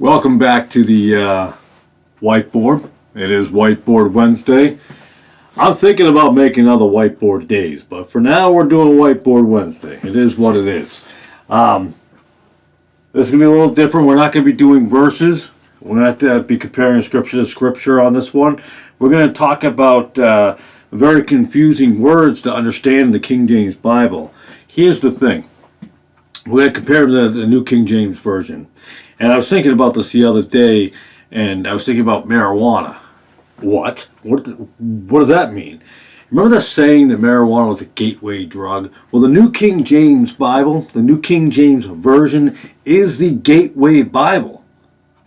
Welcome back to the whiteboard. It is Whiteboard Wednesday. I'm thinking about making other whiteboard days, but for now we're doing Whiteboard Wednesday. It is what it is. This is going to be a little different. We're not going to be doing verses. We're not going to be comparing scripture to scripture on this one. We're going to talk about very confusing words to understand the King James Bible. Here's the thing. We're going to compare the New King James Version. And I was thinking about this the other day, and I was thinking about marijuana. What? What does that mean? Remember the saying that marijuana was a gateway drug? Well, the New King James Bible, the New King James Version, is the gateway Bible.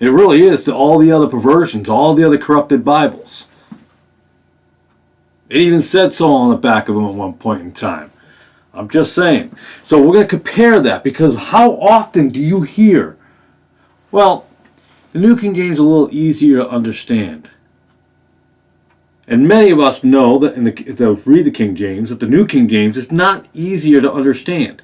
It really is to all the other perversions, all the other corrupted Bibles. It even said so on the back of them at one point in time. I'm just saying. So we're going to compare that, because how often do you hear, well, the New King James is a little easier to understand. And many of us know that that read the King James, that the New King James is not easier to understand.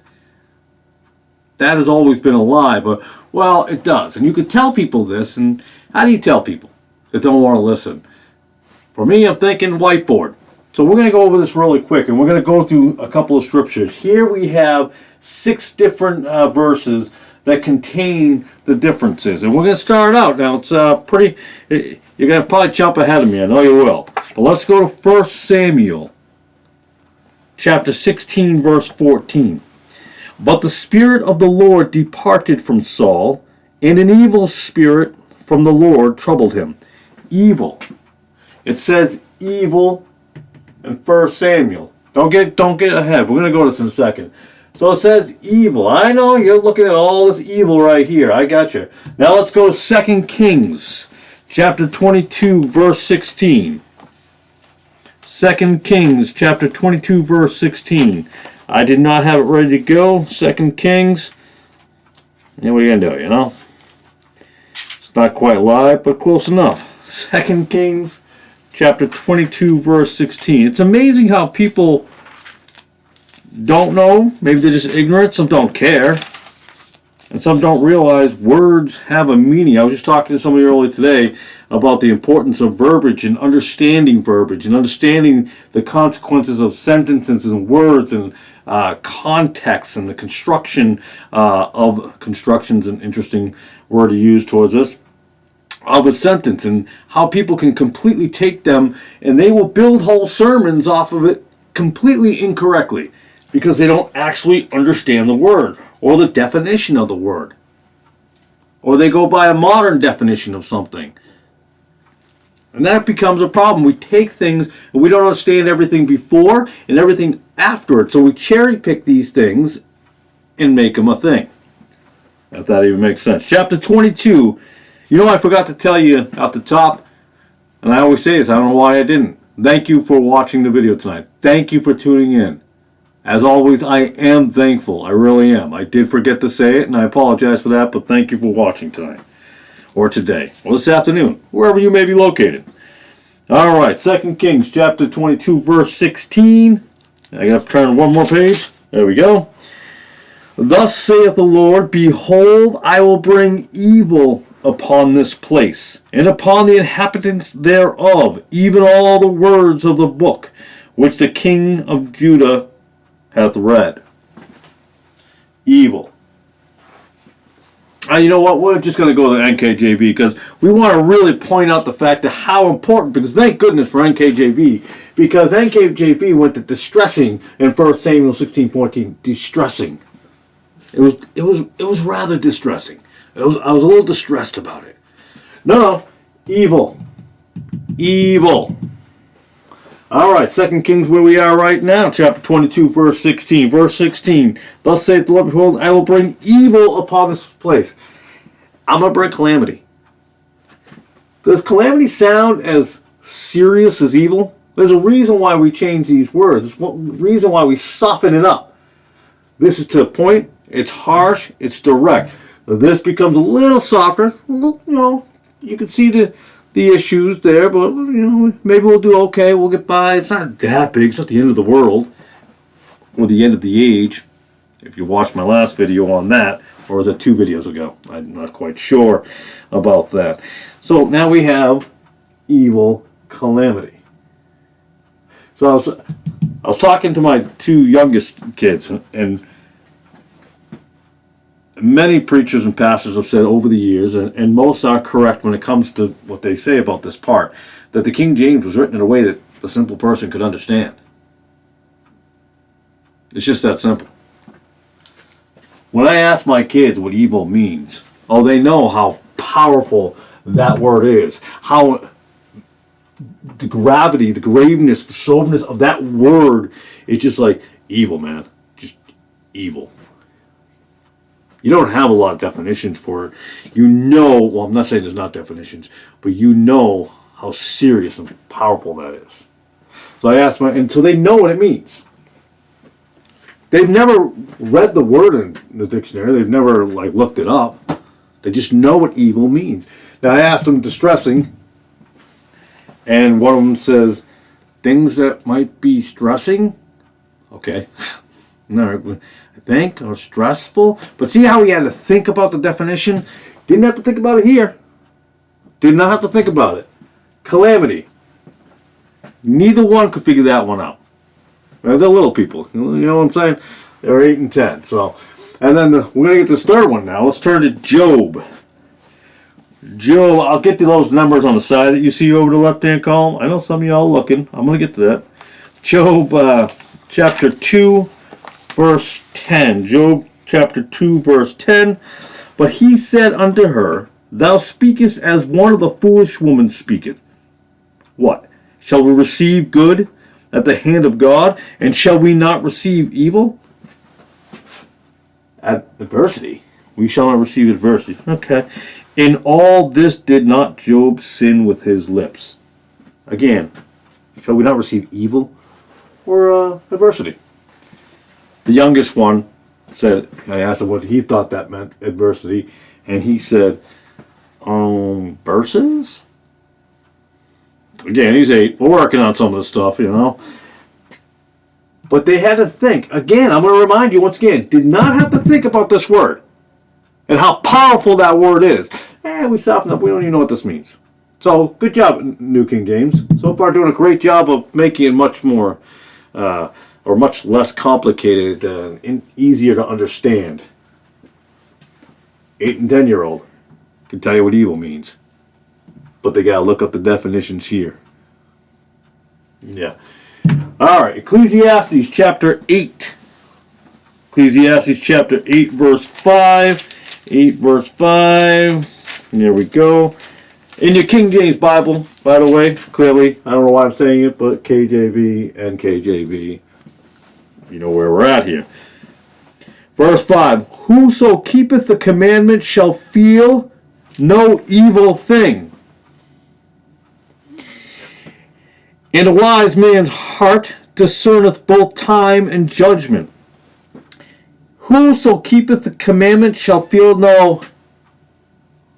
That has always been a lie, but, well, it does. And you could tell people this, and how do you tell people that don't want to listen? For me, I'm thinking whiteboard. So we're going to go over this really quick, and we're going to go through a couple of scriptures. Here we have 6 different verses that contain the differences. And we're going to start out. Now, it's pretty... You're going to probably jump ahead of me. I know you will. But let's go to 1 Samuel, chapter 16, verse 14. But the Spirit of the Lord departed from Saul, and an evil spirit from the Lord troubled him. Evil. It says evil in 1 Samuel. Don't get ahead. We're going to go to this in a second. So it says evil. I know you're looking at all this evil right here. I got you. Now let's go to 2 Kings, chapter 22, verse 16. 2 Kings, chapter 22, verse 16. I did not have it ready to go. 2 Kings. And what are you going to do, you know? It's not quite live, but close enough. 2 Kings, chapter 22, verse 16. It's amazing how people don't know. Maybe they're just ignorant. Some don't care. And some don't realize words have a meaning. I was just talking to somebody earlier today about the importance of verbiage and understanding the consequences of sentences and words and context and the construction of construction's an interesting word to use towards us, of a sentence, and how people can completely take them and they will build whole sermons off of it completely incorrectly because they don't actually understand the word or the definition of the word. Or they go by a modern definition of something. And that becomes a problem. We take things and we don't understand everything before and everything after it. So we cherry pick these things and make them a thing. If that even makes sense. Chapter 22. You know, I forgot to tell you at the top, and I always say this, I don't know why I didn't. Thank you for watching the video tonight. Thank you for tuning in. As always, I am thankful. I really am. I did forget to say it, and I apologize for that, but thank you for watching tonight. Or today. Or this afternoon. Wherever you may be located. Alright, 2 Kings chapter 22, verse 16. I got to turn one more page. There we go. Thus saith the Lord, Behold, I will bring evil upon this place, and upon the inhabitants thereof, even all the words of the book, which the king of Judah hath read. Evil. You know what? We're just going to go to NKJV because we want to really point out the fact that how important, because thank goodness for NKJV, because NKJV went to distressing in 1 Samuel 16:14. Distressing. It was rather distressing. I was a little distressed about it. No. Evil. Evil. Alright, 2 Kings, where we are right now, chapter 22, verse 16. Verse 16, Thus saith the Lord, Behold, I will bring evil upon this place. I'm going to bring calamity. Does calamity sound as serious as evil? There's a reason why we change these words. There's a reason why we soften it up. This is to the point. It's harsh. It's direct. This becomes a little softer. You know, you can see the issues there, but you know, maybe we'll do okay. We'll get by. It's not that big. It's not the end of the world or the end of the age. If you watched my last video on that, Or was it 2 videos ago? I'm not quite sure about that. So now we have evil calamity. So I was talking to my 2 youngest kids, and many preachers and pastors have said over the years, and most are correct when it comes to what they say about this part, that the King James was written in a way that the simple person could understand. It's just that simple. When I ask my kids what evil means, oh, they know how powerful that word is, how the gravity, the graveness, the soberness of that word, it's just like evil, man. Just evil. You don't have a lot of definitions for it. You know, well, I'm not saying there's not definitions, but you know how serious and powerful that is. So I asked and so they know what it means. They've never read the word in the dictionary. They've never, looked it up. They just know what evil means. Now, I asked them distressing, and one of them says, things that might be stressing? Okay. No, I think, or stressful. But see how he had to think about the definition? Didn't have to think about it here. Did not have to think about it. Calamity. Neither one could figure that one out. They're little people. You know what I'm saying? They're 8 and 10. So, and then we're going to get this third one now. Let's turn to Job. Job, I'll get to those numbers on the side that you see over the left-hand column. I know some of y'all are looking. I'm going to get to that. Job chapter 2, verse 10. Job chapter 2, verse 10. But he said unto her, Thou speakest as one of the foolish women speaketh. What? Shall we receive good at the hand of God, and shall we not receive evil? At adversity. We shall not receive adversity. Okay. In all this did not Job sin with his lips. Again, shall we not receive evil or adversity? The youngest one said, I asked him what he thought that meant, adversity, and he said, verses? Again, he's 8. We're working on some of the stuff, you know. But they had to think. Again, I'm going to remind you once again, did not have to think about this word and how powerful that word is. We softened up. We don't even know what this means. So, good job, New King James. So far, doing a great job of making it much more, or much less complicated and easier to understand. 8 and 10-year-old can tell you what evil means. But they got to look up the definitions here. Yeah. All right. Ecclesiastes chapter 8. Ecclesiastes chapter 8 verse 5. 8 verse 5. And there we go. In your King James Bible, by the way, clearly, I don't know why I'm saying it, but KJV and KJV. You know where we're at here. Verse 5. Whoso keepeth the commandment shall feel no evil thing. And a wise man's heart discerneth both time and judgment. Whoso keepeth the commandment shall feel no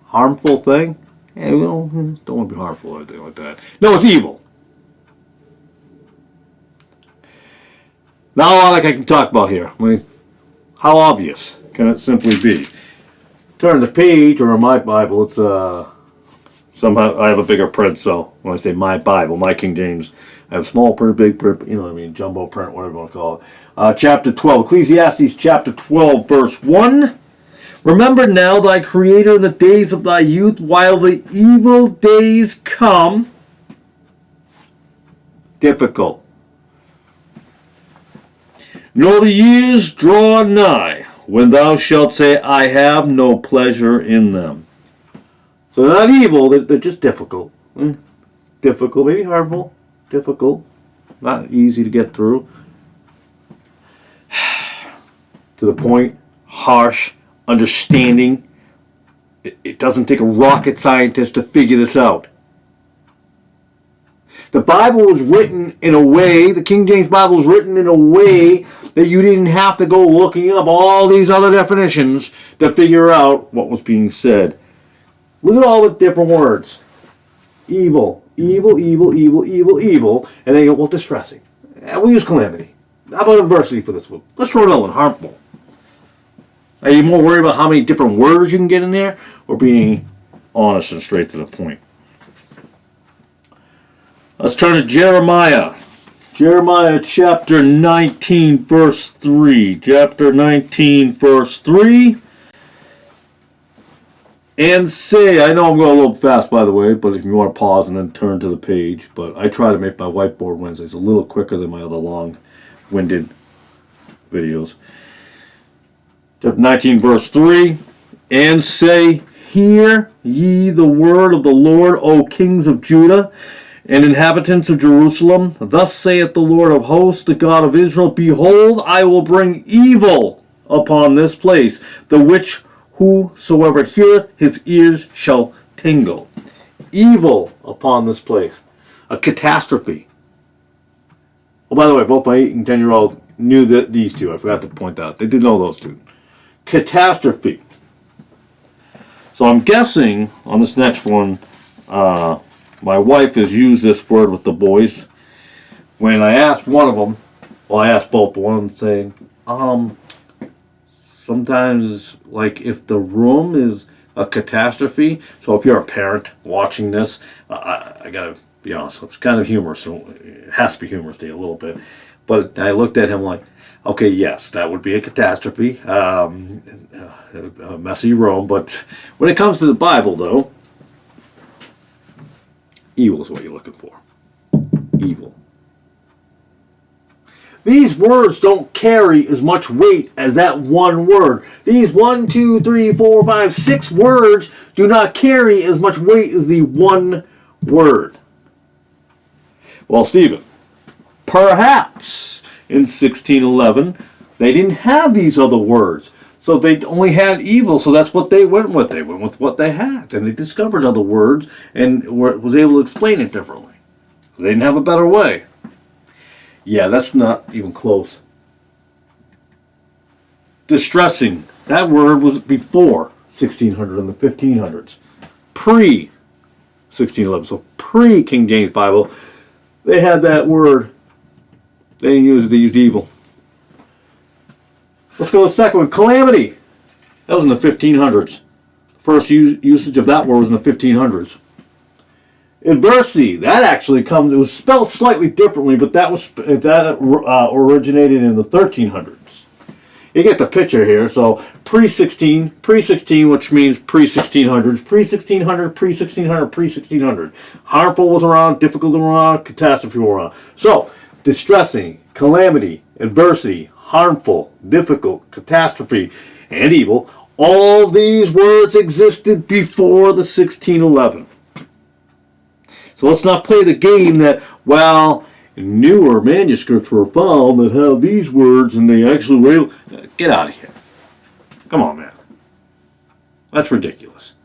harmful thing. We don't want to be harmful or anything like that. No, it's evil. Not a lot I can talk about here. I mean, how obvious can it simply be? Turn the page, or in my Bible, it's somehow I have a bigger print, so when I say my Bible, my King James, I have small print, big print, you know what I mean, jumbo print, whatever you want to call it. Chapter 12, Ecclesiastes chapter 12, verse 1. Remember now thy Creator in the days of thy youth, while the evil days come. Difficult. Nor the years draw nigh, when thou shalt say, I have no pleasure in them. So they're not evil, they're just difficult. Difficult, maybe harmful. Difficult. Not easy to get through. To the point, harsh, understanding. It doesn't take a rocket scientist to figure this out. The Bible was written in a way, the King James Bible was written in a way that you didn't have to go looking up all these other definitions to figure out what was being said. Look at all the different words. Evil, evil, evil, evil, evil, evil. And they go, well, distressing. We'll use calamity. How about adversity for this one? Let's throw another one, harmful. Are you more worried about how many different words you can get in there, or being honest and straight to the point? Let's turn to Jeremiah. Jeremiah chapter 19, verse 3. Chapter 19, verse 3. And say, I know I'm going a little fast, by the way, but if you want to pause and then turn to the page, but I try to make my whiteboard Wednesdays a little quicker than my other long-winded videos. Chapter 19, verse 3. And say, hear ye the word of the Lord, O kings of Judah, and inhabitants of Jerusalem. Thus saith the Lord of hosts, the God of Israel, behold, I will bring evil upon this place, the which whosoever heareth his ears shall tingle. Evil upon this place. A catastrophe. Oh, by the way, both my 8 and 10-year-old knew that these two. I forgot to point out. They did know those two. Catastrophe. So I'm guessing on this next one, my wife has used this word with the boys. When I asked one of them, well, I asked both, but one of them saying, sometimes, like, if the room is a catastrophe, so if you're a parent watching this, I gotta be honest, it's kind of humorous, so it has to be humorous to you a little bit. But I looked at him like, okay, yes, that would be a catastrophe, a messy room, but when it comes to the Bible, though, evil is what you're looking for. Evil. These words don't carry as much weight as that one word. These 1, 2, 3, 4, 5, 6 words do not carry as much weight as the one word. Well, Stephen, perhaps in 1611 they didn't have these other words. So they only had evil, so that's what they went with. They went with what they had. And they discovered other words and was able to explain it differently. They didn't have a better way. Yeah, that's not even close. Distressing. That word was before 1600 in the 1500s. Pre-1611. So pre-King James Bible, they had that word. They didn't use it, they used evil. Let's go to the second one. Calamity. That was in the 1500s. First usage of that word was in the 1500s. Adversity, that actually comes, it was spelled slightly differently, but that originated in the 1300s. You get the picture here. So pre-16, which means pre-1600s, pre-1600, pre-1600, pre-1600. Harmful was around, difficult was around, catastrophe was around. So, distressing, calamity, adversity, harmful, difficult, catastrophe, and evil. All these words existed before the 1611. So let's not play the game that, well, newer manuscripts were found that have these words and they actually were able... Get out of here. Come on, man. That's ridiculous.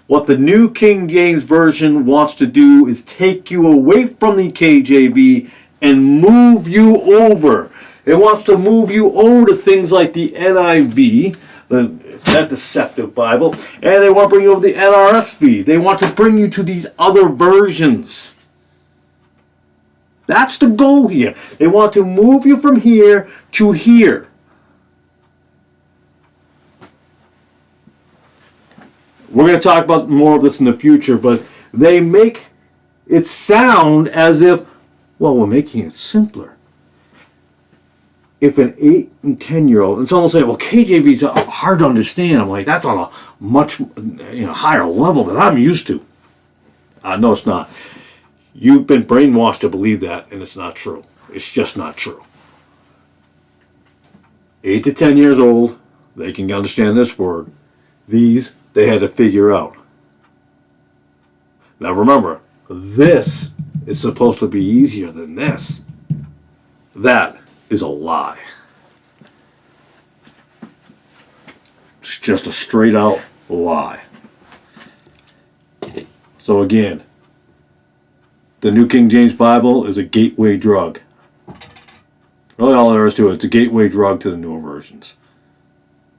What the New King James Version wants to do is take you away from the KJV and move you over. It wants to move you over to things like the NIV, that deceptive Bible, and they want to bring you over the NRSV. They want to bring you to these other versions. That's the goal here. They want to move you from here to here. We're going to talk about more of this in the future, but they make it sound as if, well, we're making it simpler. If an 8 and 10-year-old, and someone will say, well, KJV is hard to understand. I'm like, that's on a much higher level than I'm used to. No, it's not. You've been brainwashed to believe that, and it's not true. It's just not true. 8 to 10 years old, they can understand this word. These, they had to figure out. Now remember, this is supposed to be easier than this. That is a lie. It's just a straight out lie. So again, the New King James Bible is a gateway drug. Really all there is to it, it's a gateway drug to the newer versions.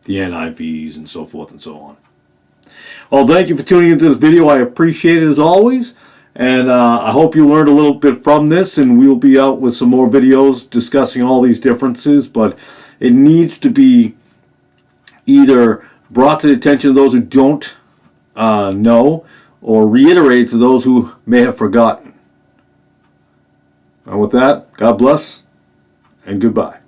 The NIVs and so forth and so on. Well, thank you for tuning into this video. I appreciate it as always. And I hope you learned a little bit from this, and we'll be out with some more videos discussing all these differences. But it needs to be either brought to the attention of those who don't know, or reiterated to those who may have forgotten. And with that, God bless and goodbye.